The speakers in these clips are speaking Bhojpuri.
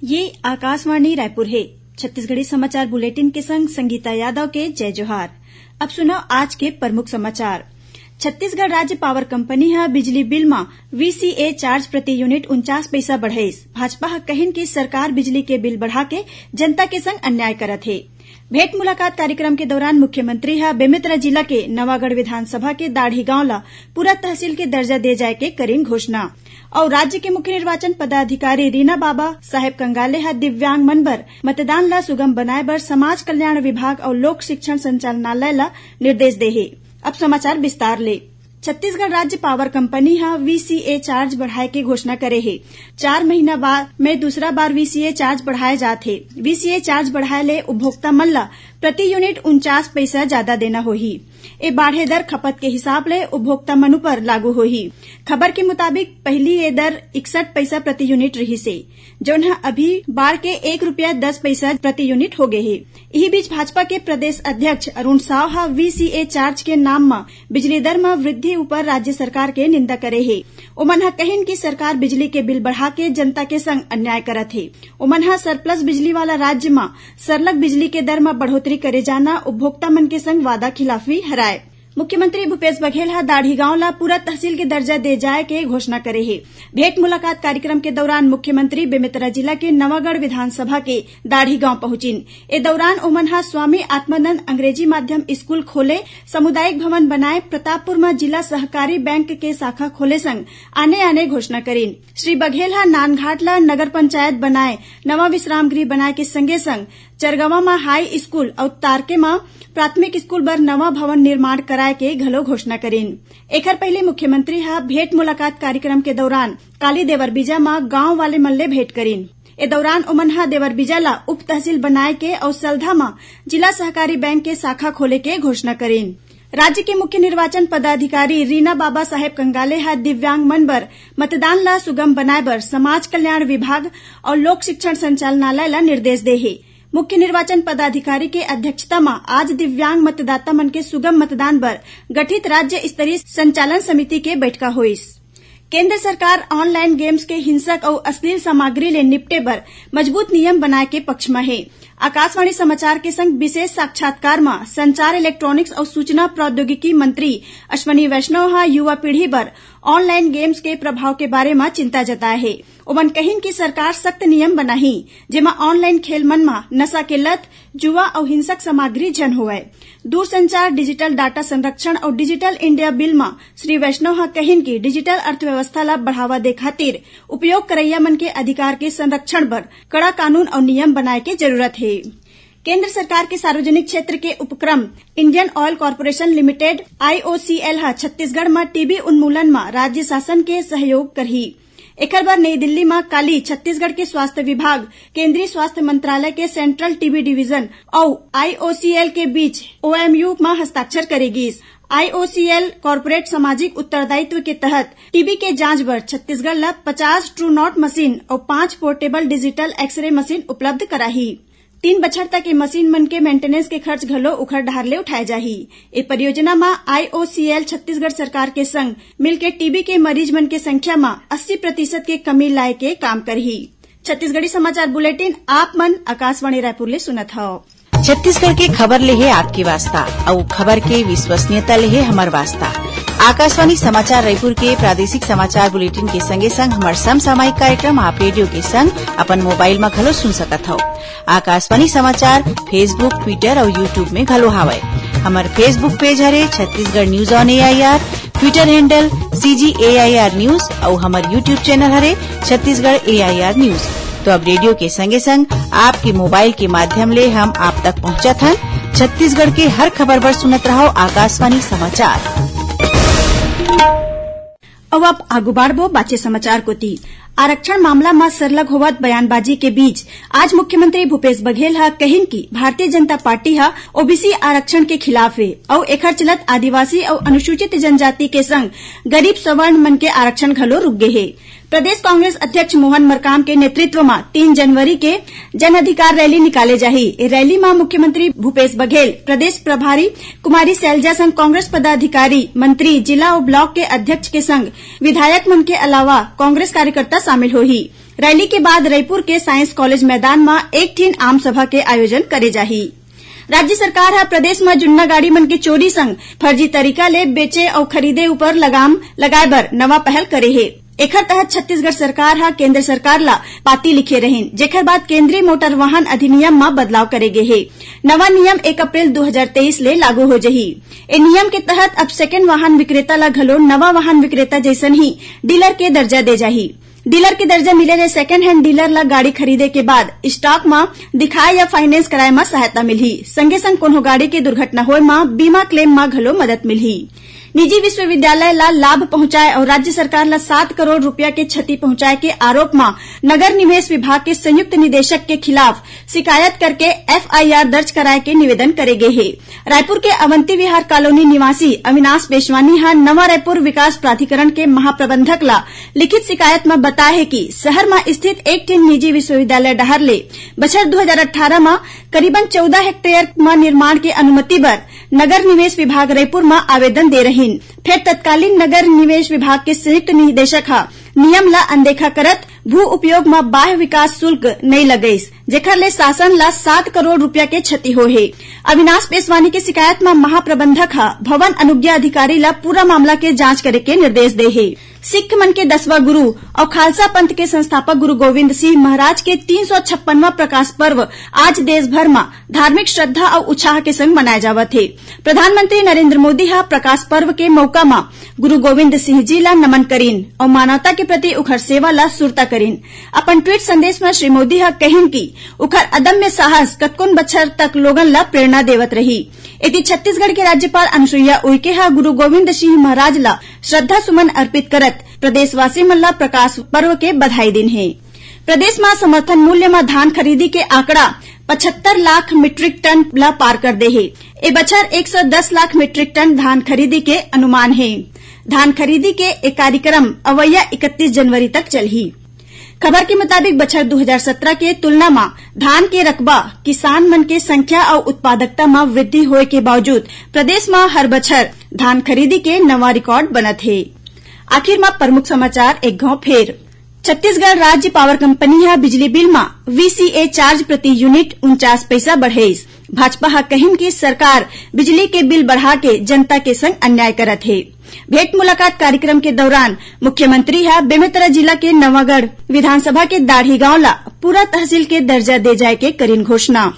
ये आकाशवाणी रायपुर है। छत्तीसगढ़ी समाचार बुलेटिन के संग संगीता यादव के जय जोहार। अब सुनो आज के प्रमुख समाचार। छत्तीसगढ़ राज्य पावर कंपनी ह बिजली बिल में VCA चार्ज प्रति यूनिट 49 पैसा बढ़ाइस। भाजपा ह कहिन कि सरकार बिजली के बिल बढ़ा के जनता के संग अन्याय करत है। भेंट मुलाकात कार्यक्रम के दौरान मुख्यमंत्री ह बेमेतरा जिला के नवागढ़ विधानसभा के दाढ़ी गांव ला पूरा तहसील के दर्जा दे जाए के करीन घोषणा। और राज्य के मुख्य निर्वाचन पदाधिकारी रीना बाबा साहेब कंगाले ह दिव्यांग मन बर मतदान ला सुगम बनाए बर समाज कल्याण विभाग और लोक शिक्षण संचालनालय ला निर्देश दे हे। अब समाचार विस्तार ले। छत्तीसगढ़ राज्य पावर कंपनी ह VCA चार्ज बढ़ाए के घोषणा करे हे। 4 महीना बाद में दूसरा बार VCA चार्ज बढ़ाए जात हे। VCA चार्ज बढ़ाए ले उपभोक्ता मन ला प्रति यूनिट 49 पैसा ज्यादा देना होही। ए बाढ़े दर खपत के हिसाब ले उपभोक्ता मनु पर लागू होही। खबर के मुताबिक पहली ये दर 61 पैसा प्रति यूनिट रही से, जौन अभी बाढ़ के 1 रुपया 10 पैसा प्रति यूनिट हो गए है। यही बीच भाजपा के प्रदेश अध्यक्ष अरुण साव हा VCA चार्ज के नाम में बिजली दर में वृद्धि ऊपर राज्य सरकार के निंदा करे है। ओमन हा कहिन कि सरकार बिजली के बिल बढ़ा के जनता के संग अन्याय करत है। ओमन हा सरप्लस बिजली वाला राज्य में सरलग बिजली के दर में बढ़ोतरी करे जाना उपभोक्ता मन के संग वादा खिलाफी हराए। मुख्यमंत्री भूपेश बघेल हा दाढ़ी गांव ला पूरा तहसील के दर्जा दे जाए के घोषणा करे है। भेंट मुलाकात कार्यक्रम के दौरान मुख्यमंत्री बेमेतरा जिला के नवागढ़ विधानसभा के दाढ़ी गांव पहुंचिन। ए दौरान ओमन हा स्वामी आत्मानंद अंग्रेजी माध्यम स्कूल खोले, सामुदायिक भवन बनाए, प्रतापपुर में जिला सहकारी बैंक के शाखा खोले संग आने घोषणा करीन। श्री बघेल हा नानघाट ला नगर पंचायत बनाए, नवा विश्राम गृह बनाए के संगे संग चरगवा में हाई स्कूल और तारके में प्राथमिक स्कूल बर नवा भवन निर्माण कराए के घलो घोषणा करीन। एकर पहले मुख्यमंत्री हा भेंट मुलाकात कार्यक्रम के दौरान काली देवरबीजा में गांव वाले मन ले भेंट करीन। ए दौरान ओमन हा देवरबीजा ला उप तहसील बनाए के और सलधा में जिला सहकारी बैंक के शाखा खोले के घोषणा करीन। राज्य के मुख्य निर्वाचन पदाधिकारी रीना बाबा साहेब कंगाले हा दिव्यांग मन बर मतदान ला सुगम बनाए बर समाज कल्याण विभाग और लोक शिक्षण संचालनालय ला निर्देश दे हे। मुख्य निर्वाचन पदाधिकारी के अध्यक्षता में आज दिव्यांग मतदाता मन के सुगम मतदान बर गठित राज्य स्तरीय संचालन समिति के बैठका होइस। केंद्र सरकार ऑनलाइन गेम्स के हिंसक और अश्लील सामग्री ले निपटे बर मजबूत नियम बनाए के पक्ष में है। आकाशवाणी समाचार के संग विशेष साक्षात्कार में संचार, इलेक्ट्रॉनिक्स और सूचना प्रौद्योगिकी मंत्री अश्वनी वैष्णव हा युवा पीढ़ी पर ऑनलाइन गेम्स के प्रभाव के बारे में चिंता जताए है। ओमन कहिन कि सरकार सख्त नियम बनाही जेमा ऑनलाइन खेल मन में नशा के लत, जुआ और हिंसक सामग्री जन होवे। दूरसंचार, डिजिटल डाटा संरक्षण और डिजिटल इंडिया बिल में श्री वैष्णव हा कहिन कि डिजिटल अर्थव्यवस्था ला बढ़ावा दे खातिर उपयोग करैया मन के अधिकार के संरक्षण बर कड़ा कानून और नियम बनाए के जरूरत है। केंद्र सरकार के सार्वजनिक क्षेत्र के उपक्रम इंडियन ऑयल कॉर्पोरेशन लिमिटेड IOCL हा छत्तीसगढ़ में टीबी उन्मूलन में राज्य शासन के सहयोग करही। एकर बर नई दिल्ली में काली छत्तीसगढ़ के स्वास्थ्य विभाग, केंद्रीय स्वास्थ्य मंत्रालय के सेंट्रल टीबी डिवीजन और IOCL के बीच OMU में हस्ताक्षर करेगी। IOCL कॉर्पोरेट सामाजिक उत्तरदायित्व के तहत टीबी के जांच बर छत्तीसगढ़ ला 50 ट्रू नॉट मशीन और 5 पोर्टेबल डिजिटल एक्सरे मशीन उपलब्ध कराही। 3 बछर तक ये मशीन मन के मेंटेनेंस के खर्च घलो उखड़ ढार ले उठाए जाही। ए परियोजना में IOCL छत्तीसगढ़ सरकार के संग मिलके टीबी के मरीज मन के संख्या में 80% के कमी लाए के काम करही। छत्तीसगढ़ी समाचार बुलेटिन आप मन आकाशवाणी रायपुर ले सुनत हव। छत्तीसगढ़ के खबर ले है आपके वास्ता और खबर के विश्वसनीयता ले है हमार वास्ता। आकाशवाणी समाचार रायपुर के प्रादेशिक समाचार बुलेटिन के संगे संग हमार समसामयिक कार्यक्रम आप रेडियो के संग अपन मोबाइल में घलो सुन सकत हव। आकाशवाणी समाचार फेसबुक, ट्विटर और यूट्यूब में घलो हावय। हमार फेसबुक पेज हरे Chhattisgarh news on AIR, Twitter handle CGAIR news और हमार यूट्यूब चैनल हरे छत्तीसगढ़ AIR न्यूज। तो अब रेडियो के संगे संग आपके मोबाइल के माध्यम ले हम आप तक पहुंचत हन। छत्तीसगढ़ के हर खबर पर सुनत रहो आकाशवाणी समाचार। अब आगू बाढ़बो बाचे समाचार को ती। आरक्षण मामला में सरलग होवत बयानबाजी के बीच आज मुख्यमंत्री भूपेश बघेल हा कहिन कि भारतीय जनता पार्टी हा OBC आरक्षण के खिलाफ है और एकर चलत आदिवासी और अनुसूचित जनजाति के संग गरीब सवर्ण मन के आरक्षण घलो रुक गए है। प्रदेश कांग्रेस अध्यक्ष मोहन मरकाम के नेतृत्व में 3 जनवरी के जन अधिकार रैली निकाले जाही। रैली में मुख्यमंत्री भूपेश बघेल, प्रदेश प्रभारी कुमारी सैलजा संग कांग्रेस पदाधिकारी, मंत्री, जिला और ब्लॉक के अध्यक्ष के संग विधायक मन के अलावा कांग्रेस कार्यकर्ता शामिल होही। रैली के बाद रायपुर के साइंस कॉलेज मैदान में एक ठिन आम सभा के आयोजन करे जाही। राज्य सरकार ह प्रदेश में जुन्ना गाड़ी मन के चोरी संग फर्जी तरीका ले बेचे और खरीदे ऊपर लगाम लगाए बर नवा पहल करे हे। एकर तहत छत्तीसगढ़ सरकार ह केंद्र सरकार ला पाती लिखे रहिन, जेकर बाद केंद्रीय मोटर वाहन अधिनियम में बदलाव करे गे हे। नवा नियम 1 अप्रैल 2023 ले लागू हो जही। ए नियम के तहत अब सेकेंड वाहन विक्रेता ला घलो नवा वाहन विक्रेता जैसन ही डीलर के दर्जा दे जाही। डीलर के दर्जा मिले ले सेकेंड हैंड डीलर ला गाड़ी खरीदे के बाद स्टॉक में दिखाए या फाइनेंस कराए में सहायता मिलही। संगे संग कोनो गाड़ी के दुर्घटना होए में बीमा क्लेम में घलो मदद मिलही। निजी विश्वविद्यालय ला लाभ पहुंचाए और राज्य सरकार ला 7 करोड़ रुपया के क्षति पहुंचाए के आरोप में नगर निवेश विभाग के संयुक्त निदेशक के खिलाफ शिकायत करके FIR दर्ज कराए के निवेदन करे गए है। रायपुर के अवंती विहार कॉलोनी निवासी अविनाश पेशवानी हा नवा रायपुर विकास प्राधिकरण के महाप्रबंधक ला लिखित शिकायत में बताए है कि शहर में स्थित एक ठिन निजी विश्वविद्यालय डहर ले बछर 2018 में करीबन 14 हेक्टेयर में निर्माण के अनुमति बर नगर निवेश विभाग रायपुर में आवेदन दे रही। फिर तत्कालीन नगर निवेश विभाग के संयुक्त निदेशक नियम ला अनदेखा करत भू उपयोग में बाह्य विकास शुल्क नहीं लगईस, जेकर ले शासन ला 7 करोड़ रुपया के क्षति हो है। अविनाश पेशवानी की शिकायत में महाप्रबंधक भवन अनुज्ञा अधिकारी ला पूरा मामला के जांच करे के निर्देश दे है। सिख मन के 10वां गुरु और खालसा पंथ के संस्थापक गुरु गोविंद सिंह महाराज के 356वां प्रकाश पर्व आज देश भर में धार्मिक श्रद्धा और उत्साह के संग मनाया जावत है। प्रधानमंत्री नरेंद्र मोदी हा प्रकाश पर्व के मौका में गुरु गोविंद सिंह जी ला नमन करीन और मानवता के प्रति उखर सेवा ला सुरता करीन। अपन ट्वीट संदेश में श्री मोदी हा कहिन कि उखर अदम्य साहस कतकोन बछर तक लोगन ला प्रेरणा देवत रही। इति छत्तीसगढ़ के राज्यपाल अनुसुईया उइके हा गुरु गोविंद सिंह महाराज ला श्रद्धा सुमन अर्पित करत प्रदेशवासी मन ला प्रकाश पर्व के बधाई दिन है। प्रदेश में समर्थन मूल्य में धान खरीदी के आंकड़ा 75 लाख मीट्रिक टन ला पार कर दे है। ए बछर 110 लाख मीट्रिक टन धान खरीदी के अनुमान है। धान खरीदी के एक कार्यक्रम अवैया 31 जनवरी तक चलही। खबर के मुताबिक बछर 2017 के तुलना में धान के रकबा किसान मन के संख्या और उत्पादकता में वृद्धि होए के बावजूद प्रदेश में हर बछर धान खरीदी के नवा रिकॉर्ड बनत है। आखिर में प्रमुख समाचार एक घाव फेर। छत्तीसगढ़ राज्य पावर कंपनी हा बिजली बिल में VCA चार्ज प्रति यूनिट 49 पैसा बढ़ेस। भाजपा हा कहिन की सरकार बिजली के बिल बढ़ा के जनता के संग अन्याय करत है। भेंट मुलाकात कार्यक्रम के दौरान मुख्यमंत्री हा बेमेतरा जिला के नवागढ़ विधानसभा के दाढ़ी गांव ला पूरा तहसील के दर्जा दे जाए के करीन घोषणा।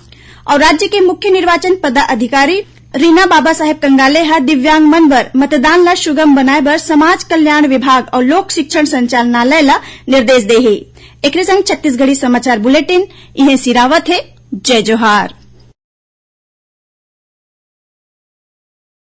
और राज्य के मुख्य निर्वाचन पदाधिकारी रीना बाबा साहेब कंगाले हा दिव्यांग मन बर मतदान ला सुगम बनाए बर समाज कल्याण विभाग और लोक शिक्षण संचालनालय ला निर्देश दे है। एकरे संग छत्तीसगढ़ी समाचार बुलेटिन इहे सिरावत है। जय जोहार।